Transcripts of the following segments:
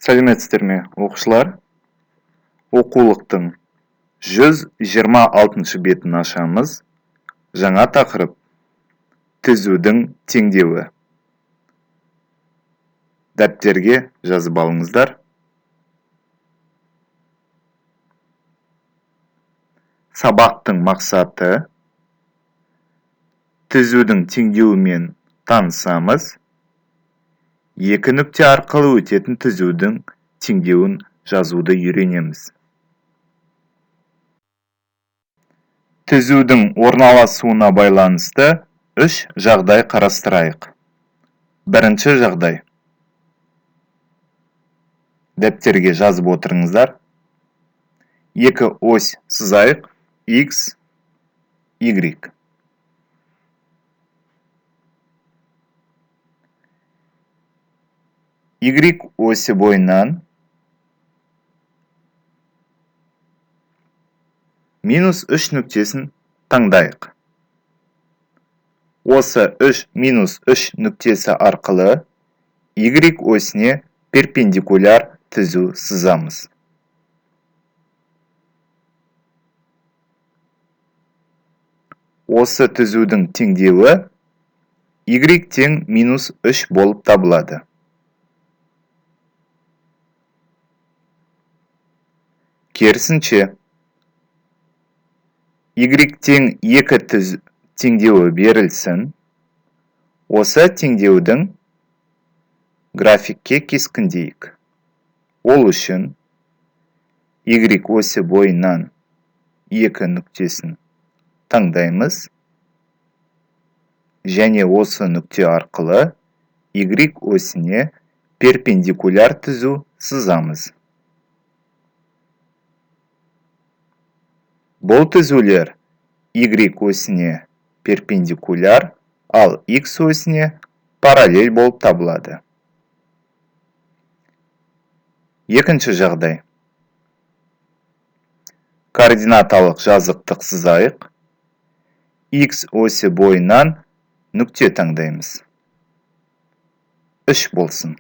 Сәлеметсіздер ме, оқушылар? Оқулықтың 126 бетін ашамыз. Жаңа тақырып: түзудің теңдеуі. Дәптерге жазып алыңыздар. Сабақтың мақсаты: түзудің теңдеуімен танысамыз. Екі нүкте арқылы өтетін түзудің теңдеуін жазуды үйренеміз. Түзудің орналасуына байланысты үш жағдай қарастырайық. Бірінші жағдай. Дәптерге жазып отырыңыздар. Екі ось сызайық: X, Y. Y оси бойынан -3 нүктесін таңдайық. Осы 3 нүктесі арқылы Y осіне перпендикуляр түзу сызамыз. Осы түзудің теңдеуі Y тең -3 болып табылады. Керісінше, Y тең 2 теңдеуі берілсін. Осы теңдеудің графикке кескіндейік. Ол үшін Y оси бойынан 2 нүктесін таңдаймыз. Және осы нүкте арқылы Y осіне перпендикуляр түзу сызамыз. Бұл түзулер Y осіне перпендикуляр, ал X осіне параллель болып табылады. Екінші жағдай. Координаталық жазықтық сызайық. X оси бойынан нүкте таңдаймыз. 3 болсын.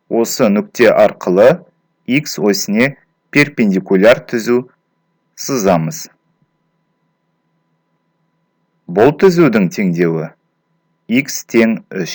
Осы нүкте арқылы X осіне перпендикуляр түзу сызамыз. Бұл түзудің теңдеуі X тең 3.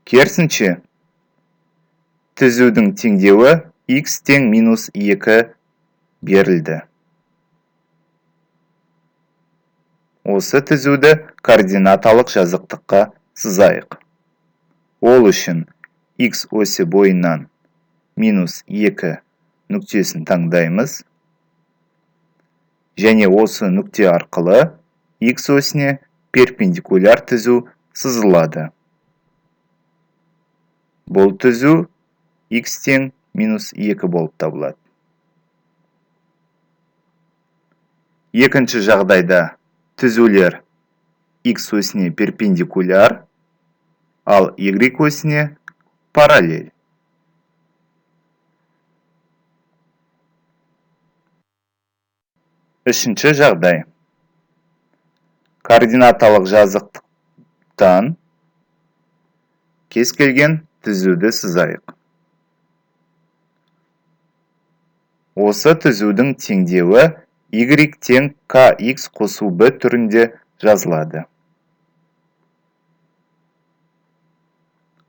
Керісінше, түзудің теңдеуі X тең -2 берілді. Осы түзуді координаталық жазықтыққа сызайық. Ол үшін X оси бойынан -2 нүктесін таңдаймыз. Және осы нүкте арқылы X осіне перпендикуляр түзу сызылады. Бұл түзу X тең -2 болып табылады. Екінші жағдайда түзулер X осіне перпендикуляр, ал Y осіне параллель. Үшінші жағдай. Координаталық жазықтықтан кез келген түзуді сызайық. Осы түзудің теңдеуі Y тең KX қосу B түрінде жазылады.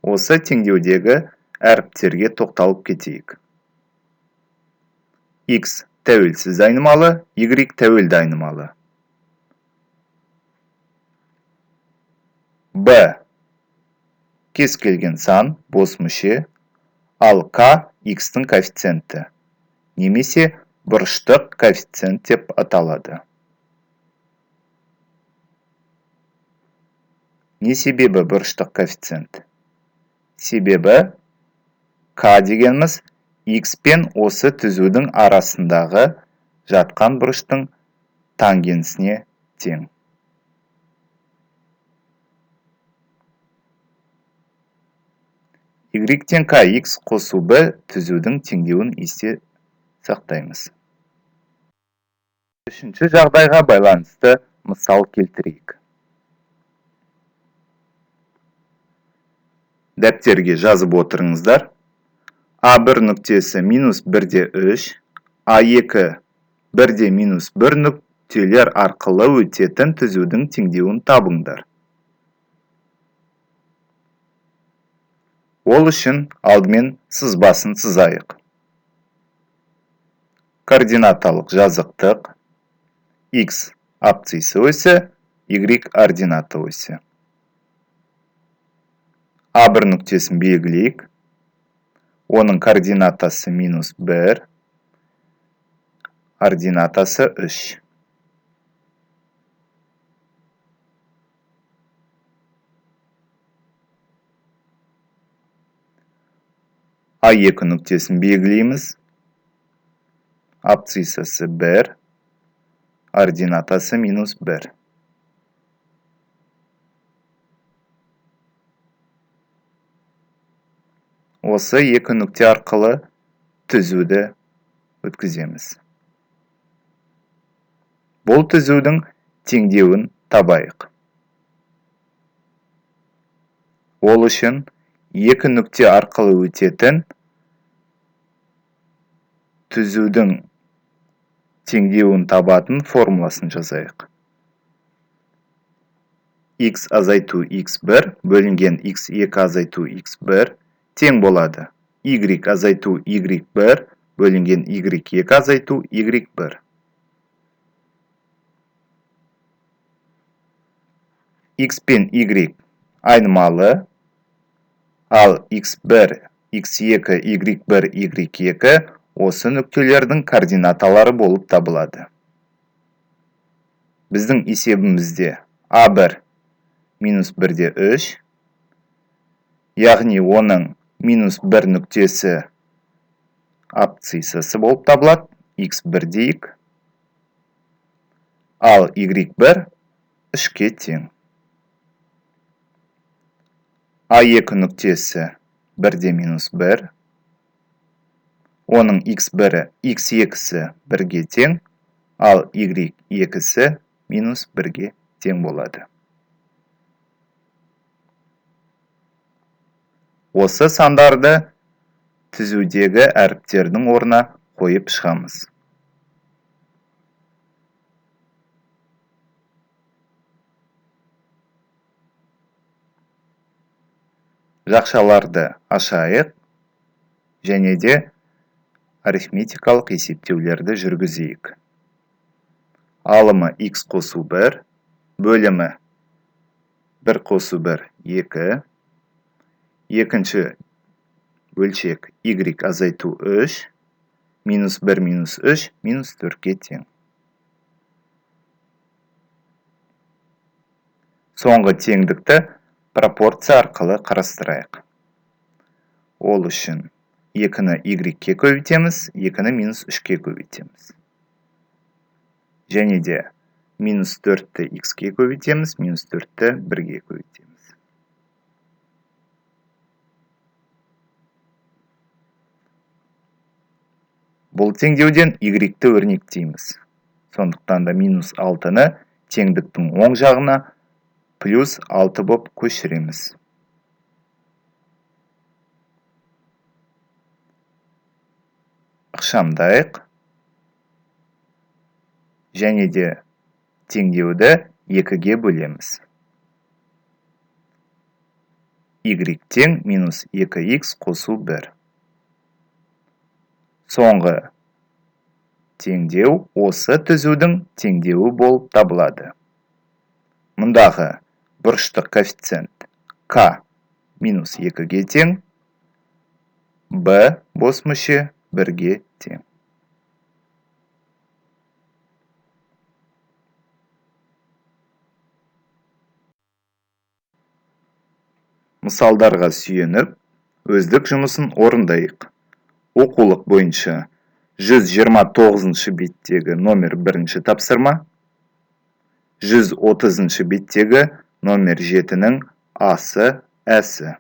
Осы теңдеудегі әріптерге тоқталып кетейік. X тәуелсіз айнымалы, Y тәуелді айнымалы. B кез келген сан, бос мүше, ал K X-тің коэффициенті, немесе бұрыштық коэффициент деп аталады. Не себебі бұрыштық коэффициент? Себебі K дегеніміз X пен осы түзудің арасындағы жатқан бұрыштың тангенсіне тең. Y тең KX қосу B түзудің теңдеуін есте сақтаймыз. Үшінші жағдайға байланысты мысал келтірейік. дәптерге жазып отырыңыздар. А1 нүктесі минус 1-де 3, А2 1-де минус 1 нүктелер арқылы өтетін түзудің теңдеуін табыңдар. Ол үшін алдымен сызбасын сызайық. Координаталық жазықтық, x абсциссы осі, y ординаты осі. А1 нүктесін белгілейік. Оның координатасы минус 1, ординатасы 3. А2 нүктесін белгілейміз. Абсциссасы 1, ординатасы минус 1. Осы екі нүкте арқылы түзуді өткіземіз. Бұл түзудің теңдеуін табайық. Ол үшін екі нүкте арқылы өтетін түзудің теңдеуін табатын формуласын жазайық. X азайту x1 бөлінген x2 азайту x1 тең болады. Y азайту y1 бөлінген y2 азайту y1. X пен y айнымалы, ал x1, x2, y1, y2 осы нүктелердің координаталары болып табылады. Біздің есебімізде А1 минус 1-де 3, яғни оның минус 1 нүктесі абсциссасы болып табылады, x1 дейік, ал y1 3-ке тең. А2 нүктесі 1-де минус 1, оның x1-і, x2-сі 1-ге тең, ал y2-сі минус 1-ге тең болады. Осы сандарды түзудегі әріптердің орнына қойып шығамыз. Жақшаларды ашайық, және де арифметикалық есептеулерді жүргізейік. Алымы x қосу 1, бөлімі 1 қосу 1, 2, екінші бөлшек y азайту 3, минус 1 минус 3, минус 4-ке тең. Соңғы теңдікті пропорция арқылы қарастырайық. Ол үшін 2-ні y-ке көбейтеміз, 2-ні минус 3-ке көбейтеміз. Және де минус 4-ті x-ке көбейтеміз, минус 4-ті 1-ге көбейтеміз. Бұл теңдеуден y-ті өрнектейміз. Сондықтан да минус 6-ны теңдіктің оң жағына плюс 6 боп көшіреміз. Ықшамдайық. Және де теңдеуді 2-ге бөлеміз. Y тең минус 2x қосу 1. Соңғы теңдеу осы түзудің теңдеуі болып табылады. Мұндағы бұрыштық коэффициент k минус 2-ге тең, b бос мүше 1-ге тең. Мысалдарға сүйеніп, өздік жұмысын орындайық. Оқулық бойынша 129-шы беттегі номер 1-ші тапсырма, 130-шы беттегі номер 7-нің А-сы, Ә-сі.